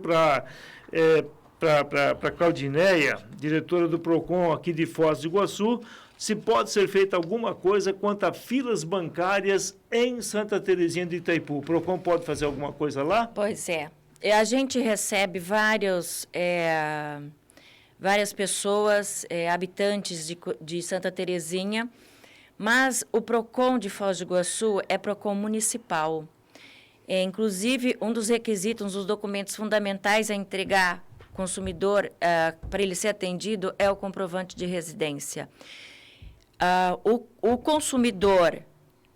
para Claudineia, diretora do PROCON aqui de Foz do Iguaçu, se pode ser feita alguma coisa quanto a filas bancárias em Santa Terezinha de Itaipu. O PROCON pode fazer alguma coisa lá? Pois é. A gente recebe várias pessoas, habitantes de Santa Terezinha, mas o PROCON de Foz do Iguaçu é PROCON municipal. Inclusive, um dos requisitos, um dos documentos fundamentais a entregar ao consumidor para ele ser atendido é o comprovante de residência. O consumidor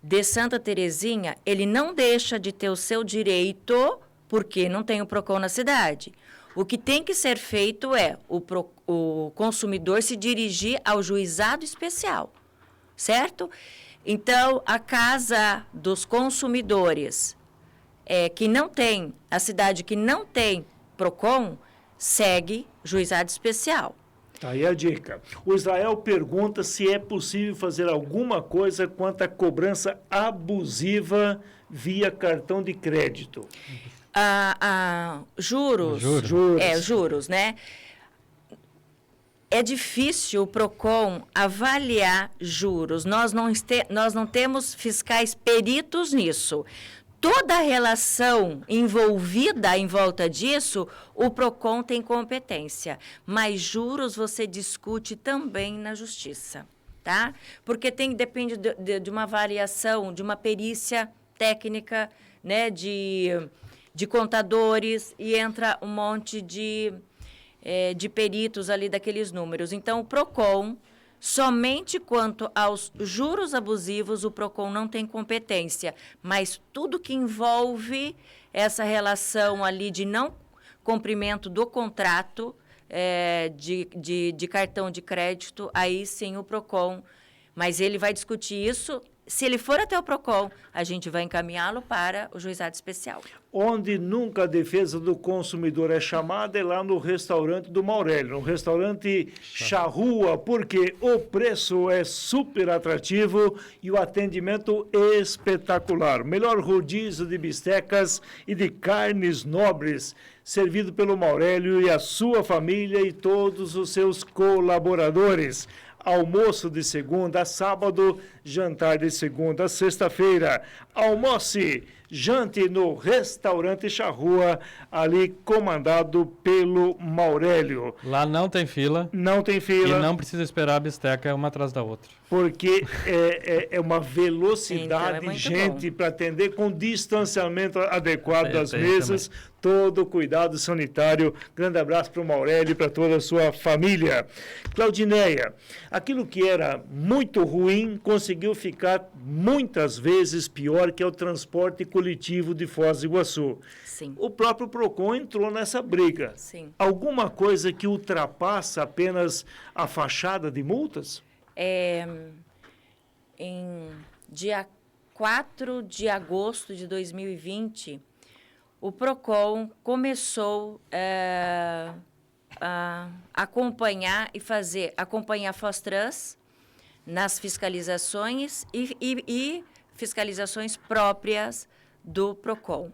de Santa Terezinha, ele não deixa de ter o seu direito porque não tem o PROCON na cidade. O que tem que ser feito é o consumidor se dirigir ao juizado especial, certo? Então, a Casa dos Consumidores, que não tem, a cidade que não tem PROCON, segue juizado especial. Tá aí a dica. O Israel pergunta se é possível fazer alguma coisa quanto à cobrança abusiva via cartão de crédito. Juros. Juros, né? É difícil o PROCON avaliar juros. Nós não temos fiscais peritos nisso. Toda a relação envolvida em volta disso, o PROCON tem competência. Mas juros você discute também na justiça, tá? Porque depende de uma variação, de uma perícia técnica, né, de contadores, e entra um monte de peritos ali daqueles números. Então, o PROCON, somente quanto aos juros abusivos, o PROCON não tem competência, mas tudo que envolve essa relação ali de não cumprimento do contrato de cartão de crédito, aí sim o PROCON, mas ele vai discutir isso. Se ele for até o PROCON, a gente vai encaminhá-lo para o juizado especial. Onde nunca a defesa do consumidor é chamada é lá no restaurante do Maurélio, no restaurante Charrua, porque o preço é super atrativo e o atendimento espetacular. Melhor rodízio de bistecas e de carnes nobres, servido pelo Maurélio e a sua família e todos os seus colaboradores. Almoço de segunda a sábado, jantar de segunda a sexta-feira. Almoce, jante no restaurante Charrua, ali comandado pelo Maurélio. Lá não tem fila. Não tem fila. E não precisa esperar a bisteca uma atrás da outra. Porque é uma velocidade então, gente para atender com distanciamento adequado das mesas. Também. Todo cuidado sanitário. Grande abraço para o Maurélio e para toda a sua família. Claudineia, aquilo que era muito ruim conseguiu ficar muitas vezes pior, que é o transporte coletivo de Foz do Iguaçu. Sim. O próprio PROCON entrou nessa briga. Sim. Alguma coisa que ultrapassa apenas a fachada de multas? Em dia 4 de agosto de 2020, o PROCON começou a acompanhar a Foz-Trans nas fiscalizações e fiscalizações próprias do PROCON.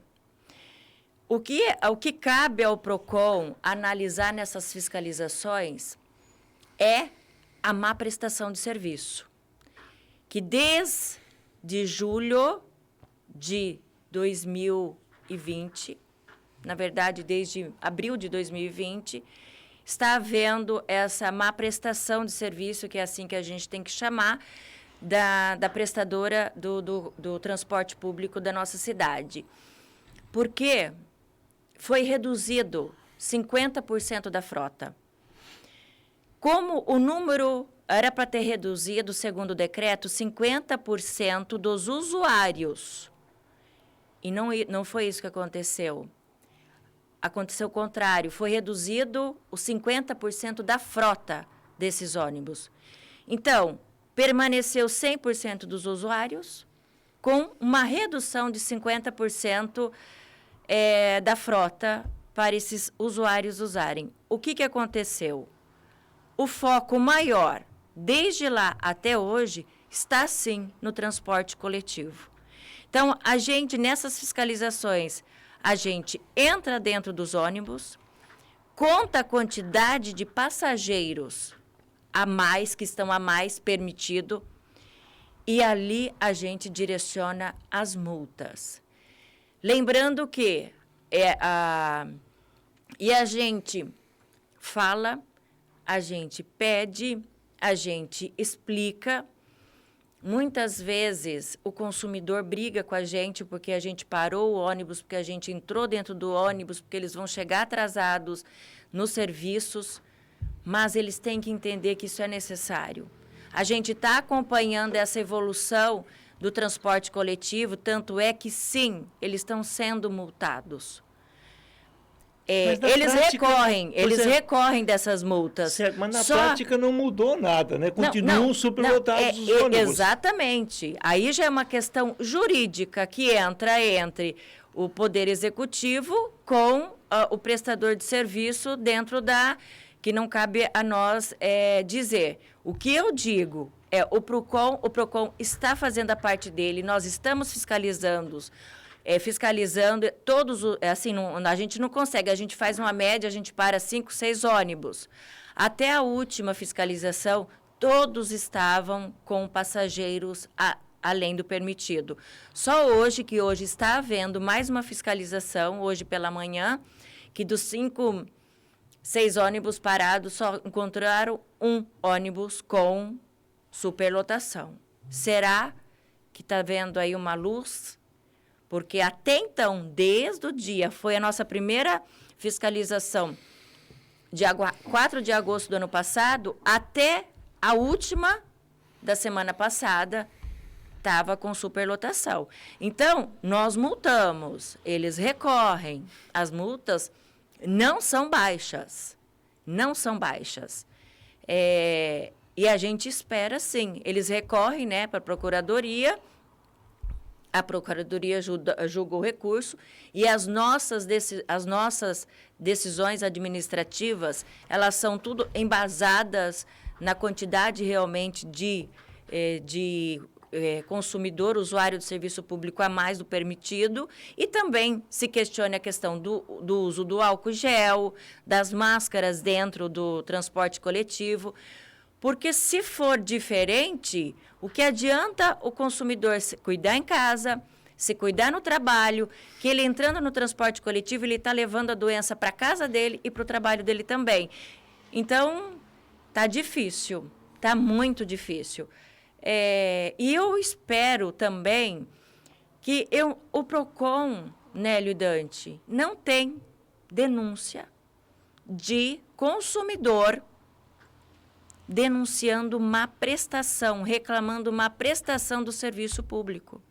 O que cabe ao PROCON analisar nessas fiscalizações é a má prestação de serviço, que desde julho de 2020, na verdade, desde abril de 2020, está havendo essa má prestação de serviço, que é assim que a gente tem que chamar, da prestadora do transporte público da nossa cidade. Porque foi reduzido 50% da frota. Como o número era para ter reduzido, segundo o decreto, 50% dos usuários. E não foi isso que aconteceu. Aconteceu o contrário, foi reduzido os 50% da frota desses ônibus. Então, permaneceu 100% dos usuários, com uma redução de 50% da frota para esses usuários usarem. O que aconteceu? O foco maior, desde lá até hoje, está sim no transporte coletivo. Então, a gente, nessas fiscalizações, A gente entra dentro dos ônibus, conta a quantidade de passageiros a mais, que estão a mais permitido, e ali a gente direciona as multas. Lembrando que a gente fala, a gente pede, a gente explica. Muitas vezes o consumidor briga com a gente porque a gente parou o ônibus, porque a gente entrou dentro do ônibus, porque eles vão chegar atrasados nos serviços, mas eles têm que entender que isso é necessário. A gente está acompanhando essa evolução do transporte coletivo, tanto é que, sim, eles estão sendo multados. Eles recorrem dessas multas. Certo, mas na prática não mudou nada, né? Continuam superlotados os ônibus. Exatamente. Aí já é uma questão jurídica que entra entre o Poder Executivo com o prestador de serviço dentro que não cabe a nós dizer. O que eu digo o PROCON está fazendo a parte dele, nós estamos fiscalizando todos, assim, a gente não consegue, a gente faz uma média, a gente para 5, 6 ônibus. Até a última fiscalização, todos estavam com passageiros além do permitido. Só hoje está havendo mais uma fiscalização, hoje pela manhã, que dos 5, 6 ônibus parados, só encontraram um ônibus com superlotação. Será que está vendo aí uma luz? Porque até então, desde o dia, foi a nossa primeira fiscalização, dia 4 de agosto do ano passado, até a última da semana passada, estava com superlotação. Então, nós multamos, eles recorrem. As multas não são baixas. Não são baixas. E a gente espera, sim. Eles recorrem, né, para a Procuradoria. A Procuradoria julga o recurso e as nossas decisões administrativas, elas são tudo embasadas na quantidade realmente de consumidor, usuário de serviço público a mais do permitido, e também se questiona a questão do uso do álcool gel, das máscaras dentro do transporte coletivo, porque se for diferente, o que adianta o consumidor se cuidar em casa, se cuidar no trabalho, que ele entrando no transporte coletivo, ele está levando a doença para a casa dele e para o trabalho dele também. Então, está difícil, está muito difícil. E eu espero também que o PROCON, Nélio e Dante, não tem denúncia de consumidor denunciando má prestação, reclamando má prestação do serviço público.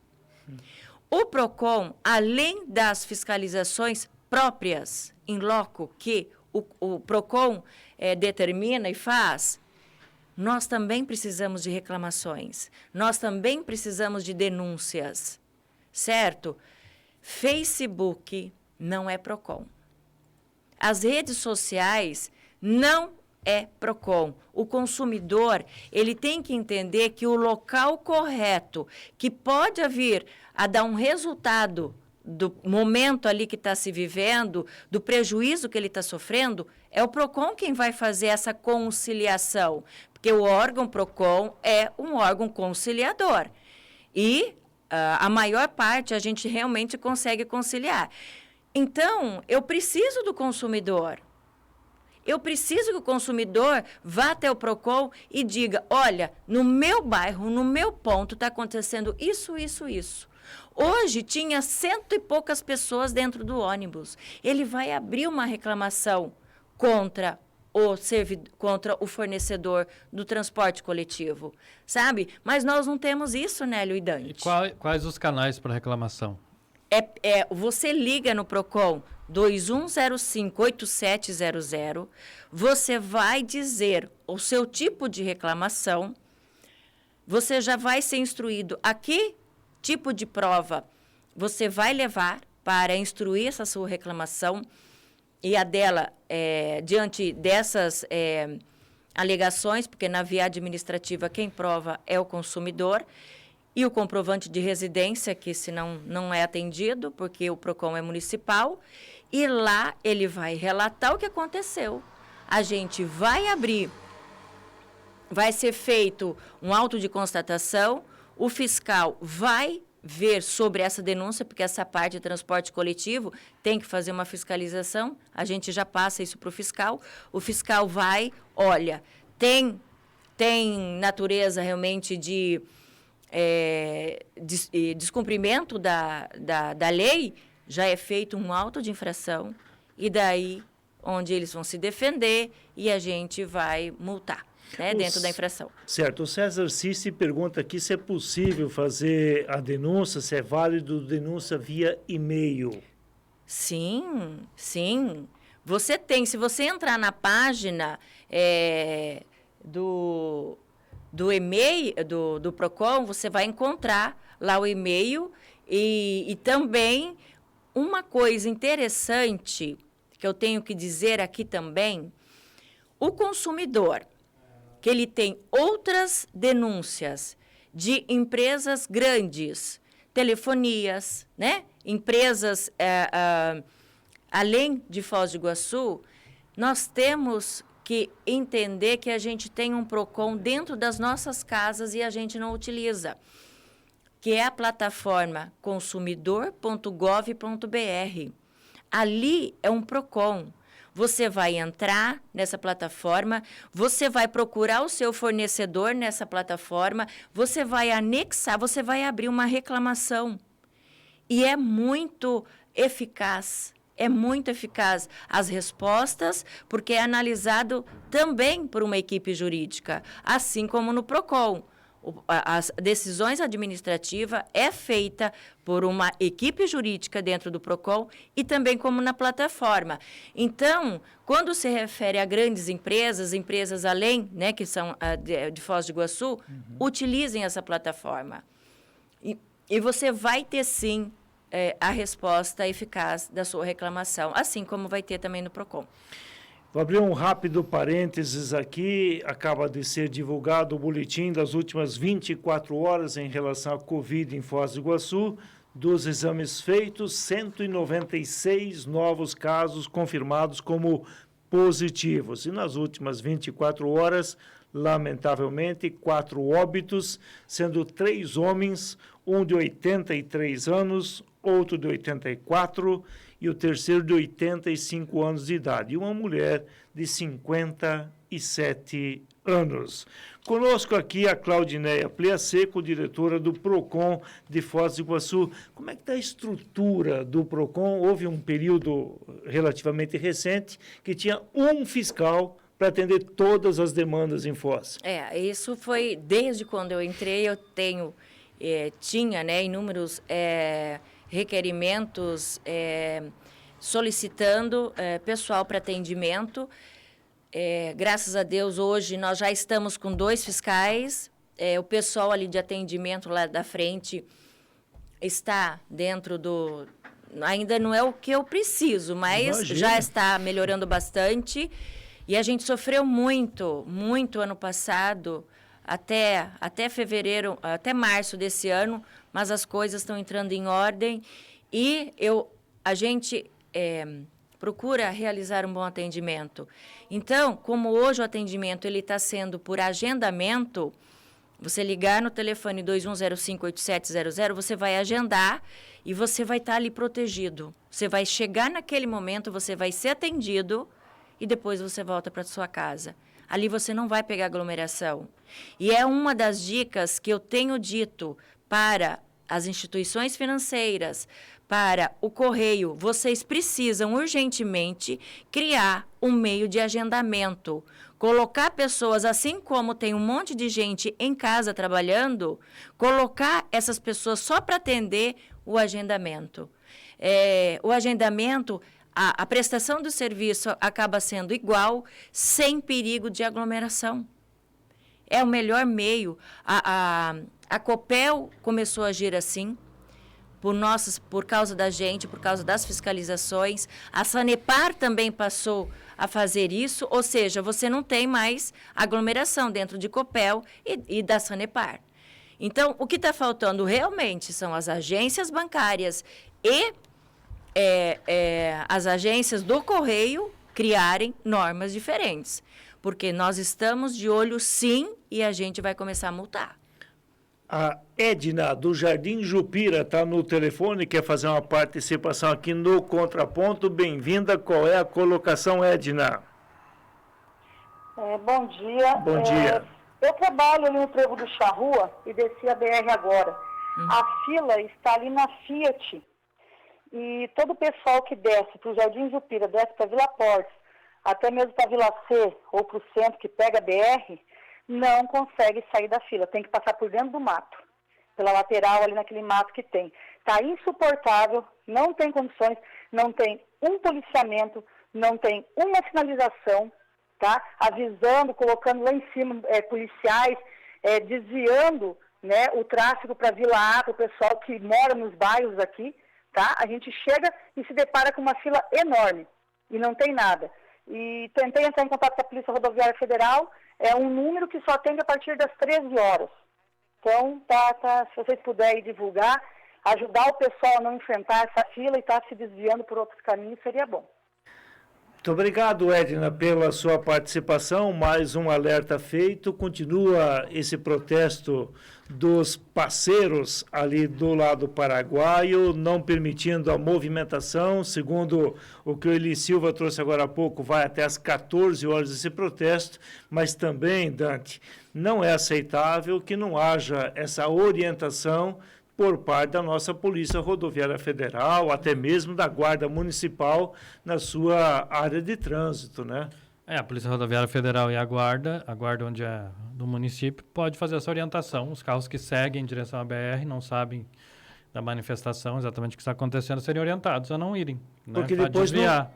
O PROCON, além das fiscalizações próprias, em loco, que o PROCON determina e faz, nós também precisamos de reclamações, nós também precisamos de denúncias, certo? Facebook não é PROCON. As redes sociais não é PROCON. O consumidor, ele tem que entender que o local correto, que pode vir a dar um resultado do momento ali que está se vivendo, do prejuízo que ele está sofrendo, é o PROCON quem vai fazer essa conciliação. Porque o órgão PROCON é um órgão conciliador. E a maior parte a gente realmente consegue conciliar. Então, eu preciso do consumidor. Eu preciso que o consumidor vá até o PROCON e diga, olha, no meu bairro, no meu ponto, está acontecendo isso, isso, isso. Hoje tinha 100 e poucas pessoas dentro do ônibus. Ele vai abrir uma reclamação contra o fornecedor do transporte coletivo, sabe? Mas nós não temos isso, Nélio e Dante. E quais os canais para reclamação? Você liga no PROCON 2105-8700, você vai dizer o seu tipo de reclamação, você já vai ser instruído a que tipo de prova você vai levar para instruir essa sua reclamação e a dela, diante dessas alegações, porque na via administrativa quem prova é o consumidor, e o comprovante de residência, que senão não é atendido, porque o PROCON é municipal, e lá ele vai relatar o que aconteceu. A gente vai abrir, vai ser feito um auto de constatação, o fiscal vai ver sobre essa denúncia, porque essa parte de transporte coletivo tem que fazer uma fiscalização, a gente já passa isso para o fiscal vai, olha, tem natureza realmente de descumprimento da lei, já é feito um auto de infração, e daí onde eles vão se defender e a gente vai multar. Né, dentro da infração. Certo. O César Cici pergunta aqui se é possível fazer a denúncia, se é válido denúncia via e-mail. Sim, sim. Você tem, se você entrar na página do e-mail, do PROCON, você vai encontrar lá o e-mail e também uma coisa interessante que eu tenho que dizer aqui também, o consumidor, que ele tem outras denúncias de empresas grandes, telefonias, né? Empresas além de Foz do Iguaçu, nós temos que entender que a gente tem um PROCON dentro das nossas casas e a gente não utiliza, que é a plataforma consumidor.gov.br. Ali é um PROCON. Você vai entrar nessa plataforma, você vai procurar o seu fornecedor nessa plataforma, você vai anexar, você vai abrir uma reclamação. E é muito eficaz as respostas, porque é analisado também por uma equipe jurídica, assim como no PROCON. As decisões administrativas é feita por uma equipe jurídica dentro do PROCON e também como na plataforma. Então, quando se refere a grandes empresas além, né, que são de Foz do Iguaçu, utilizem essa plataforma. E você vai ter, sim, a resposta eficaz da sua reclamação, assim como vai ter também no PROCON. Vou abrir um rápido parênteses aqui. Acaba de ser divulgado o boletim das últimas 24 horas em relação à Covid em Foz do Iguaçu. Dos exames feitos, 196 novos casos confirmados como positivos. E nas últimas 24 horas, lamentavelmente, 4 óbitos, sendo 3 homens, um de 83 anos, outro de 84 e o terceiro de 85 anos de idade, e uma mulher de 57 anos. Conosco aqui a Claudineia Pliaseco, diretora do PROCON de Foz do Iguaçu. Como é que está a estrutura do PROCON? Houve um período relativamente recente que tinha um fiscal para atender todas as demandas em Foz. Isso foi desde quando eu entrei, eu tinha, né, inúmeros requerimentos solicitando pessoal para atendimento. Graças a Deus, hoje nós já estamos com 2 fiscais. O pessoal ali de atendimento lá da frente está dentro do... Ainda não é o que eu preciso, mas já está melhorando bastante. E a gente sofreu muito, muito ano passado, até fevereiro, até março desse ano, mas as coisas estão entrando em ordem e a gente procura realizar um bom atendimento. Então, como hoje o atendimento está sendo por agendamento, você ligar no telefone 2105-8700, você vai agendar e você vai estar ali protegido. Você vai chegar naquele momento, você vai ser atendido e depois você volta para a sua casa. Ali você não vai pegar aglomeração. E é uma das dicas que eu tenho dito para as instituições financeiras, para o correio. Vocês precisam urgentemente criar um meio de agendamento. Colocar pessoas, assim como tem um monte de gente em casa trabalhando, colocar essas pessoas só para atender o agendamento. O agendamento... A prestação do serviço acaba sendo igual, sem perigo de aglomeração. É o melhor meio. A Copel começou a agir assim, por causa da gente, por causa das fiscalizações. A Sanepar também passou a fazer isso, ou seja, você não tem mais aglomeração dentro de Copel e da Sanepar. Então, o que está faltando realmente são as agências bancárias e as agências do Correio criarem normas diferentes. Porque nós estamos de olho, sim, e a gente vai começar a multar. A Edna, do Jardim Jupira, está no telefone, quer fazer uma participação aqui no Contraponto. Bem-vinda. Qual é a colocação, Edna? Bom dia. Bom dia. Eu trabalho ali no Trevo do Charrua e desci a BR agora. A fila está ali na Fiat. E todo o pessoal que desce para o Jardim Jupira, desce para Vila Portes, até mesmo para Vila C ou para o centro, que pega a BR, não consegue sair da fila. Tem que passar por dentro do mato, pela lateral ali naquele mato que tem. Está insuportável, não tem condições, não tem um policiamento, não tem uma sinalização, tá? Avisando, colocando lá em cima policiais, desviando, né, o tráfego para Vila A, para o pessoal que mora nos bairros aqui, tá? A gente chega e se depara com uma fila enorme e não tem nada. E tentei entrar em contato com a Polícia Rodoviária Federal, é um número que só atende a partir das 13 horas. Então, se vocês puderem divulgar, ajudar o pessoal a não enfrentar essa fila e estar se desviando por outros caminhos, seria bom. Muito obrigado, Edna, pela sua participação. Mais um alerta feito. Continua esse protesto dos parceiros ali do lado paraguaio, não permitindo a movimentação. Segundo o que o Eli Silva trouxe agora há pouco, vai até às 14 horas esse protesto, mas também, Dante, não é aceitável que não haja essa orientação por parte da nossa Polícia Rodoviária Federal, até mesmo da Guarda Municipal na sua área de trânsito, né? A Polícia Rodoviária Federal e a Guarda onde é do município, pode fazer essa orientação. Os carros que seguem em direção à BR não sabem da manifestação, exatamente o que está acontecendo, serem orientados a não irem. Porque né? depois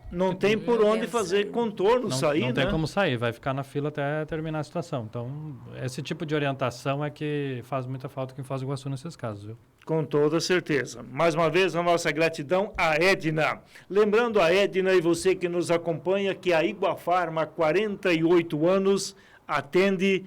não tem por onde fazer contorno, sair, não tem né? como sair, vai ficar na fila até terminar a situação. Então, esse tipo de orientação é que faz muita falta aqui em Foz do Iguaçu nesses casos, viu? Com toda certeza. Mais uma vez, a nossa gratidão à Edna. Lembrando a Edna e você que nos acompanha que a Iguafarma, há 48 anos, atende,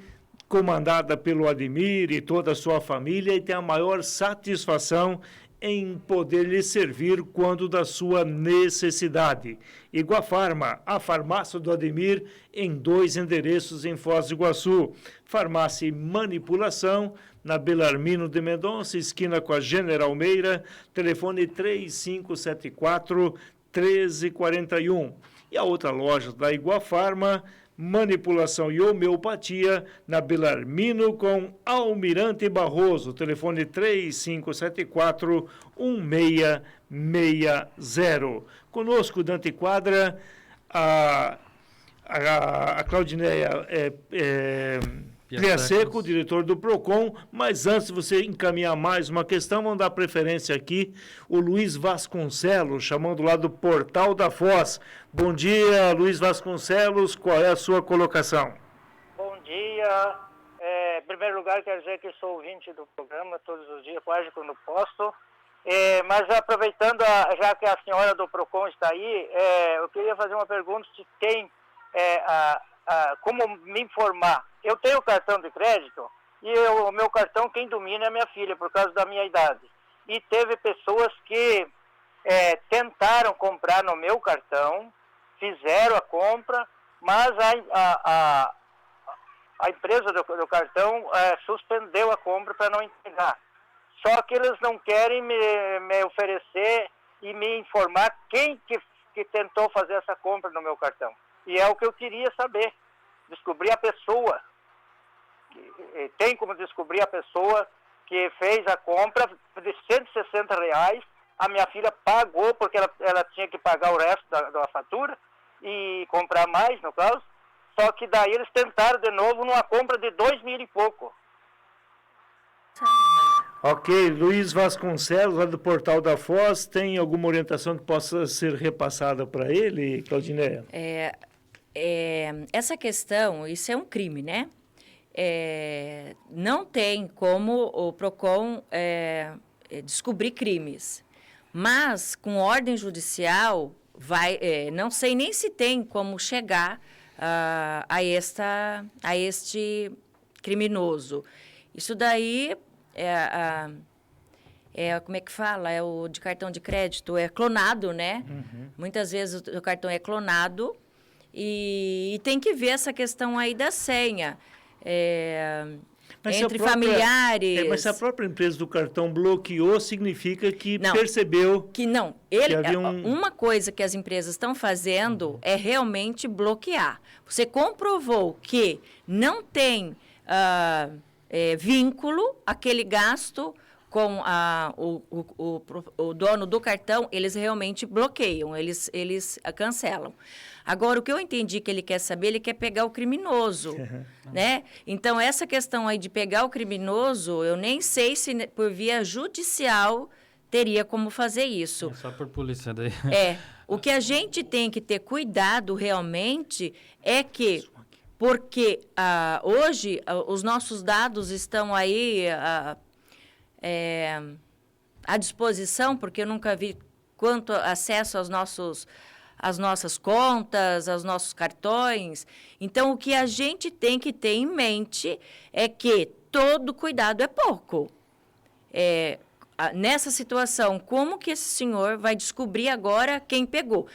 comandada pelo Ademir e toda a sua família, e tem a maior satisfação em poder lhe servir quando da sua necessidade. Iguafarma, a farmácia do Ademir, em 2 endereços em Foz do Iguaçu. Farmácia e Manipulação, na Belarmino de Mendonça, esquina com a General Meira, telefone 3574-1341. E a outra loja da Iguafarma, Manipulação e Homeopatia, na Belarmino com Almirante Barroso, telefone 3574-1660. Conosco, Dante Quadra, a Claudineia Priaseco, diretor do PROCON, mas antes de você encaminhar mais uma questão, vamos dar preferência aqui, o Luiz Vasconcelos, chamando lá do Portal da Foz. Bom dia, Luiz Vasconcelos, qual é a sua colocação? Bom dia, em primeiro lugar quero dizer que sou ouvinte do programa todos os dias, quase quando posso, mas aproveitando, já que a senhora do PROCON está aí, eu queria fazer uma pergunta se tem como me informar. Eu tenho cartão de crédito e o meu cartão quem domina é minha filha, por causa da minha idade. E teve pessoas que tentaram comprar no meu cartão, fizeram a compra, mas a empresa do cartão suspendeu a compra para não entregar. Só que eles não querem me oferecer e me informar quem que tentou fazer essa compra no meu cartão. E é o que eu queria saber, descobrir a pessoa. Tem como descobrir a pessoa que fez a compra de R$160, a minha filha pagou, porque ela tinha que pagar o resto da fatura e comprar mais, no caso, só que daí eles tentaram de novo numa compra de 2.000 e pouco. Ok, Luiz Vasconcelos, lá do Portal da Foz, tem alguma orientação que possa ser repassada para ele, Claudineia? Essa questão, isso é um crime, né? Não tem como o PROCON descobrir crimes, mas com ordem judicial, não sei nem se tem como chegar a este criminoso. Isso daí como é que fala? É o de cartão de crédito, é clonado, né? Muitas vezes o cartão é clonado e tem que ver essa questão aí da senha. Mas Entre se a própria- familiares. mas se a própria empresa do cartão bloqueou, significa que Não. percebeu. Que não. havia Uma coisa que as empresas estão fazendo é realmente bloquear. Você comprovou que não tem vínculo aquele gasto com o dono do cartão, eles realmente bloqueiam, eles cancelam. Agora, o que eu entendi que ele quer saber, ele quer pegar o criminoso, né? Então, essa questão aí de pegar o criminoso, eu nem sei se por via judicial teria como fazer isso. É só por polícia daí. O que a gente tem que ter cuidado realmente é que, porque hoje os nossos dados estão aí à disposição, porque eu nunca vi quanto acesso às nossas contas, aos nossos cartões. Então, o que a gente tem que ter em mente é que todo cuidado é pouco. Nessa situação, como que esse senhor vai descobrir agora quem pegou?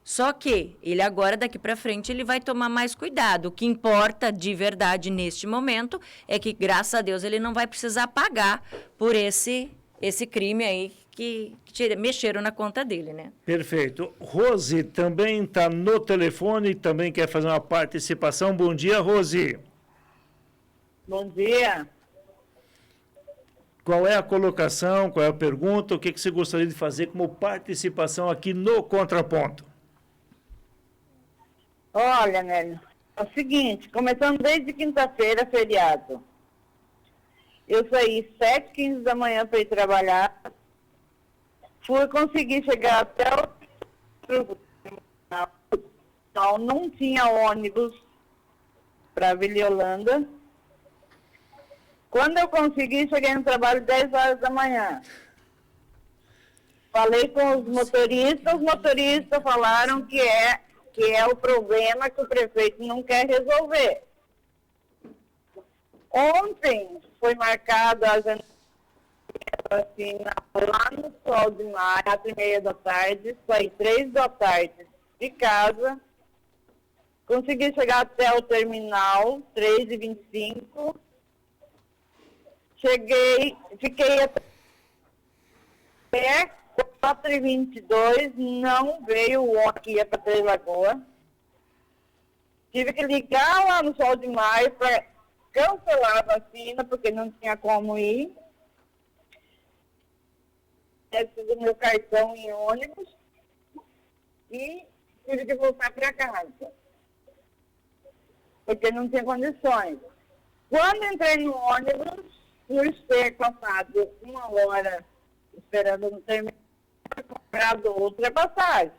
Só que ele agora, daqui para frente, ele vai tomar mais cuidado. O que importa de verdade neste momento é que, graças a Deus, ele não vai precisar pagar por esse crime aí que mexeram na conta dele, né? Perfeito. Rose também está no telefone, também quer fazer uma participação. Bom dia, Rose. Bom dia. Qual é a colocação, qual é a pergunta, o que você gostaria de fazer como participação aqui no Contraponto? Olha, Nélio, é o seguinte, começando desde quinta-feira, feriado. Eu saí 7h15 da manhã para ir trabalhar. Consegui chegar até o não tinha ônibus para Vila Holanda. Quando eu consegui, cheguei no trabalho 10 horas da manhã. Falei com os motoristas falaram que é o problema que o prefeito não quer resolver. Ontem foi marcada a vacina lá no Sol de Maio, às 3h30 da tarde, saí 3 da tarde de casa, consegui chegar até o terminal, 3h25, fiquei até 4h22, não veio o ônibus que ia para Três Lagoas. Tive que ligar lá no Sol de Maio para cancelar a vacina, porque não tinha como ir. Do meu cartão em ônibus e tive que voltar para casa, porque não tinha condições. Quando entrei no ônibus, por ter passado 1 hora esperando no terminal, comprado outra passagem.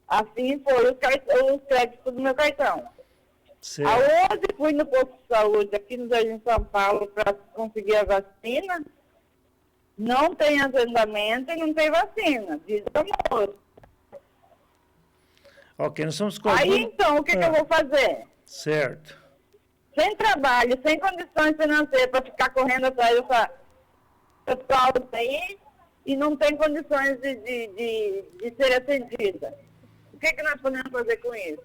Assim foi o crédito do meu cartão. Certo. Aonde fui no posto de saúde, aqui no Jardim São Paulo, para conseguir a vacina, não tem agendamento e não tem vacina, diz a moça. Ok, nós estamos com Aí então, o que eu vou fazer? Certo. Sem trabalho, sem condições financeiras para ficar correndo atrás dessa pessoal aí e não tem condições de ser atendida. O que nós podemos fazer com isso?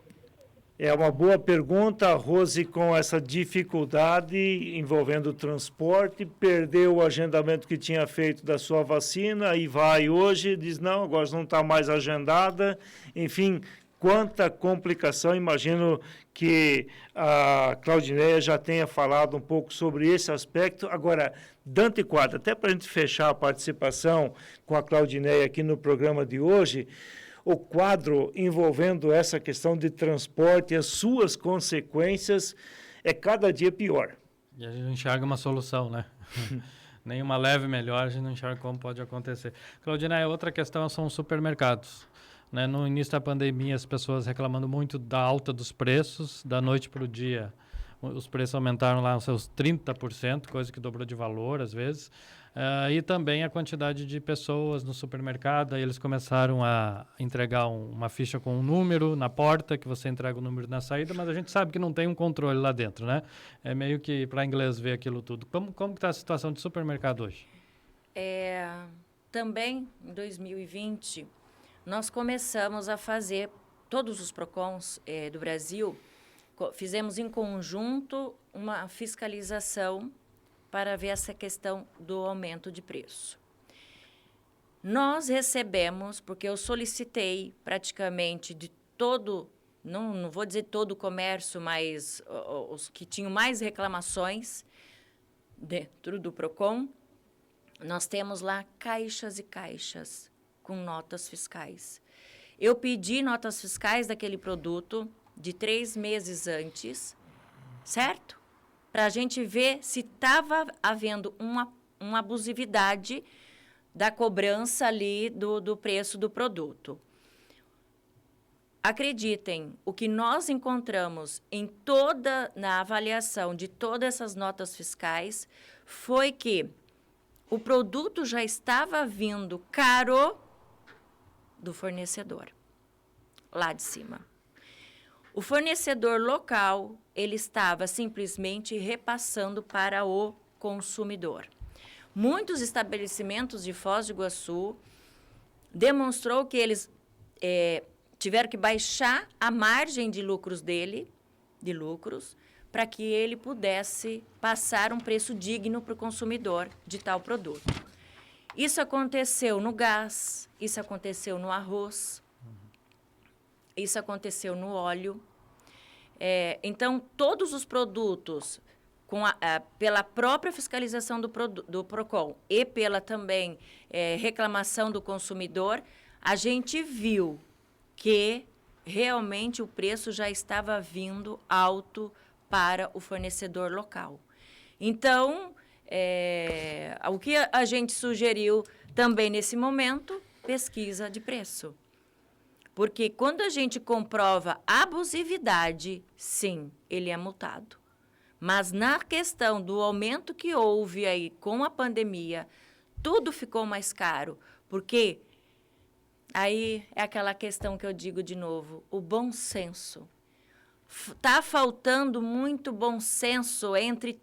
É uma boa pergunta, Rose, com essa dificuldade envolvendo o transporte, perdeu o agendamento que tinha feito da sua vacina e vai hoje, diz não, agora não está mais agendada, enfim, quanta complicação. Imagino que a Claudineia já tenha falado um pouco sobre esse aspecto. Agora, Dante Quadro, até para a gente fechar a participação com a Claudineia aqui no programa de hoje, o quadro envolvendo essa questão de transporte e as suas consequências é cada dia pior. E a gente não enxerga uma solução, né? Nenhuma leve melhor, a gente não enxerga como pode acontecer. Claudina, outra questão são os supermercados. Né? No início da pandemia, as pessoas reclamando muito da alta dos preços, da noite para o dia. Os preços aumentaram lá os seus 30%, coisa que dobrou de valor às vezes. E também a quantidade de pessoas no supermercado. Aí eles começaram a entregar uma ficha com um número na porta, que você entrega o número na saída, mas a gente sabe que não tem um controle lá dentro, né? É meio que para inglês ver aquilo tudo. Como que está a situação de supermercado hoje? Também, em 2020, nós começamos a fazer, todos os PROCONs do Brasil, fizemos em conjunto uma fiscalização para ver essa questão do aumento de preço. Nós recebemos, porque eu solicitei praticamente de todo, não vou dizer todo o comércio, mas os que tinham mais reclamações dentro do PROCON, nós temos lá caixas e caixas com notas fiscais. Eu pedi notas fiscais daquele produto de 3 meses antes, certo? Para a gente ver se estava havendo uma abusividade da cobrança ali do preço do produto. Acreditem, o que nós encontramos na avaliação de todas essas notas fiscais foi que o produto já estava vindo caro do fornecedor, lá de cima. O fornecedor local, ele estava simplesmente repassando para o consumidor. Muitos estabelecimentos de Foz do Iguaçu demonstrou que eles tiveram que baixar a margem de lucros para que ele pudesse passar um preço digno para o consumidor de tal produto. Isso aconteceu no gás, isso aconteceu no arroz, isso aconteceu no óleo. Então, todos os produtos, pela própria fiscalização do PROCON e pela também reclamação do consumidor, a gente viu que realmente o preço já estava vindo alto para o fornecedor local. Então, o que a gente sugeriu também nesse momento, pesquisa de preço. Porque quando a gente comprova abusividade, sim, ele é multado. Mas na questão do aumento que houve aí com a pandemia, tudo ficou mais caro. Porque aí é aquela questão que eu digo de novo, o bom senso. Está faltando muito bom senso entre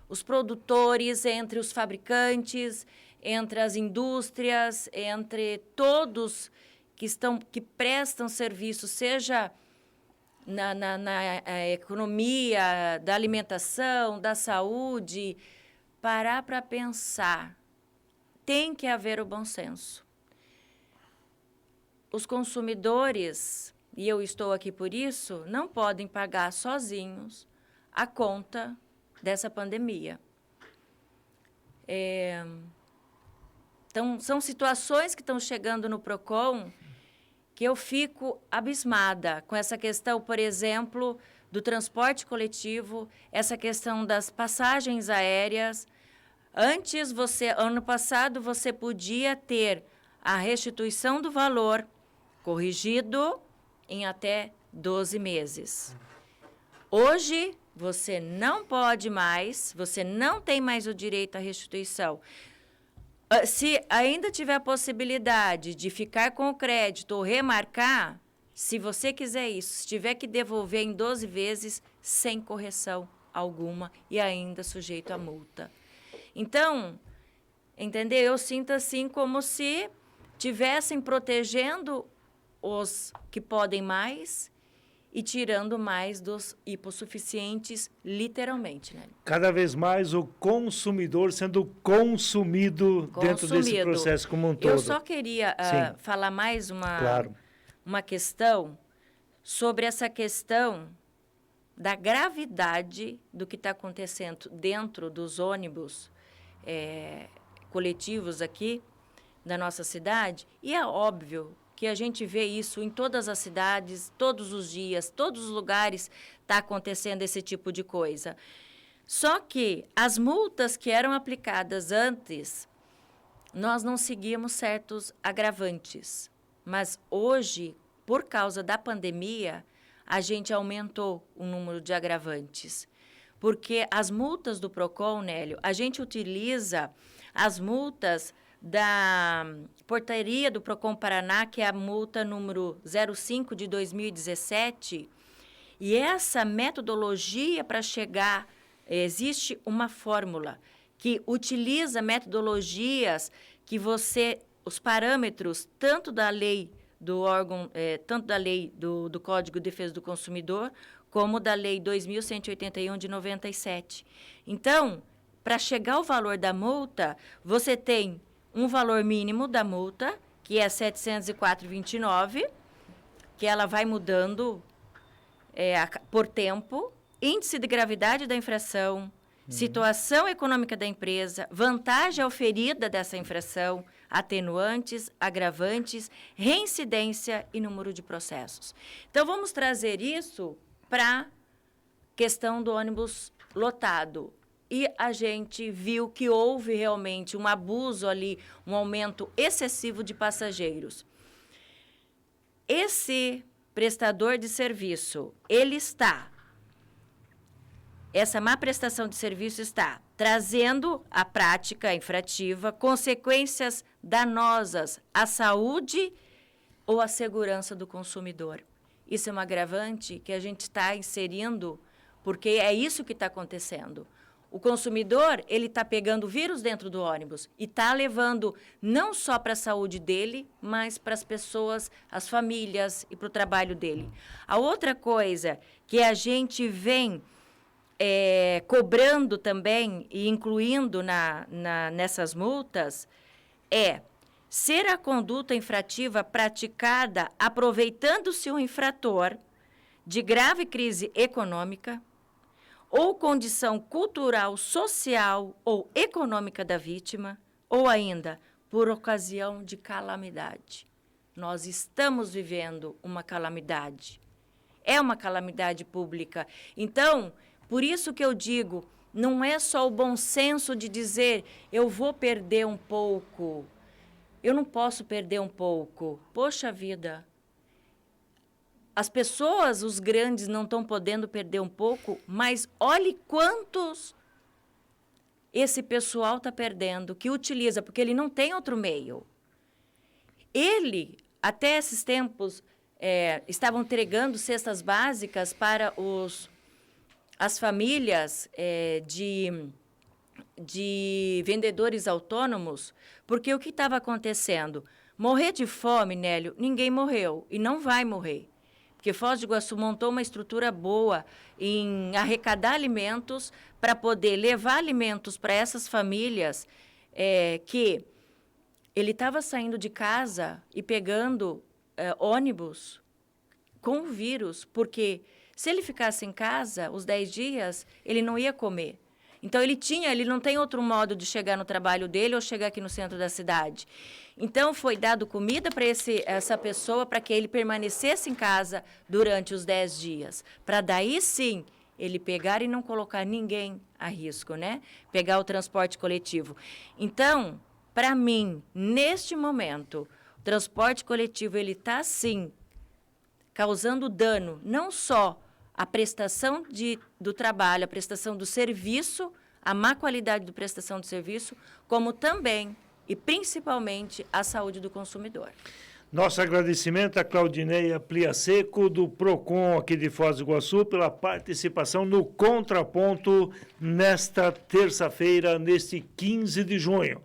os produtores, entre os fabricantes, entre as indústrias, entre todos que prestam serviço, seja na economia, da alimentação, da saúde, parar para pensar. Tem que haver o bom senso. Os consumidores, e eu estou aqui por isso, não podem pagar sozinhos a conta dessa pandemia. Então, são situações que estão chegando no PROCON que eu fico abismada com essa questão, por exemplo, do transporte coletivo, essa questão das passagens aéreas. Antes, ano passado, você podia ter a restituição do valor corrigido em até 12 meses. Hoje, você não pode mais, você não tem mais o direito à restituição. Se ainda tiver a possibilidade de ficar com o crédito ou remarcar, se você quiser isso, se tiver que devolver em 12 vezes, sem correção alguma e ainda sujeito à multa. Então, entendeu? Eu sinto assim como se tivessem protegendo os que podem mais e tirando mais dos hipossuficientes, literalmente, né? Cada vez mais o consumidor sendo consumido dentro desse processo como um todo. Eu só queria falar mais uma questão sobre essa questão da gravidade do que está acontecendo dentro dos ônibus coletivos aqui da nossa cidade. E é óbvio que a gente vê isso em todas as cidades, todos os dias, todos os lugares está acontecendo esse tipo de coisa. Só que as multas que eram aplicadas antes, nós não seguíamos certos agravantes. Mas hoje, por causa da pandemia, a gente aumentou o número de agravantes. Porque as multas do PROCON, Nélio, a gente utiliza as multas da portaria do Procon Paraná, que é a multa número 05 de 2017, e essa metodologia para chegar, existe uma fórmula que utiliza metodologias que os parâmetros tanto da lei do órgão, tanto da lei do Código de Defesa do Consumidor, como da lei 2.181 de 97. Então, para chegar ao valor da multa, você tem um valor mínimo da multa, que é R$ 704,29, que ela vai mudando por tempo, índice de gravidade da infração, situação econômica da empresa, vantagem oferida dessa infração, atenuantes, agravantes, reincidência e número de processos. Então, vamos trazer isso para a questão do ônibus lotado. E a gente viu que houve realmente um abuso ali, um aumento excessivo de passageiros. Esse prestador de serviço, essa má prestação de serviço está trazendo à prática infrativa consequências danosas à saúde ou à segurança do consumidor. Isso é um agravante que a gente está inserindo, porque é isso que está acontecendo. O consumidor, ele está pegando vírus dentro do ônibus e está levando não só para a saúde dele, mas para as pessoas, as famílias e para o trabalho dele. A outra coisa que a gente vem cobrando também e incluindo nessas multas é ser a conduta infrativa praticada aproveitando-se o infrator de grave crise econômica ou condição cultural, social ou econômica da vítima, ou ainda por ocasião de calamidade. Nós estamos vivendo uma calamidade. É uma calamidade pública. Então, por isso que eu digo, não é só o bom senso de dizer, eu vou perder um pouco, eu não posso perder um pouco. Poxa vida, as pessoas, os grandes, não estão podendo perder um pouco, mas olhe quantos esse pessoal está perdendo, que utiliza, porque ele não tem outro meio. Ele, até esses tempos, estavam entregando cestas básicas para as famílias de vendedores autônomos, porque o que estava acontecendo? Morrer de fome, Nélio, ninguém morreu e não vai morrer. Porque Foz do Iguaçu montou uma estrutura boa em arrecadar alimentos para poder levar alimentos para essas famílias que ele estava saindo de casa e pegando ônibus com o vírus, porque se ele ficasse em casa os 10 dias, ele não ia comer. Então, ele não tem outro modo de chegar no trabalho dele ou chegar aqui no centro da cidade. Então, foi dado comida para essa pessoa para que ele permanecesse em casa durante os 10 dias. Para daí, sim, ele pegar e não colocar ninguém a risco, né? Pegar o transporte coletivo. Então, para mim, neste momento, o transporte coletivo, ele está, sim, causando dano, não só a prestação do trabalho, a prestação do serviço, a má qualidade da prestação do serviço, como também e principalmente a saúde do consumidor. Nosso agradecimento a Claudineia Pliaseco, do PROCON aqui de Foz do Iguaçu, pela participação no Contraponto nesta terça-feira, neste 15 de junho.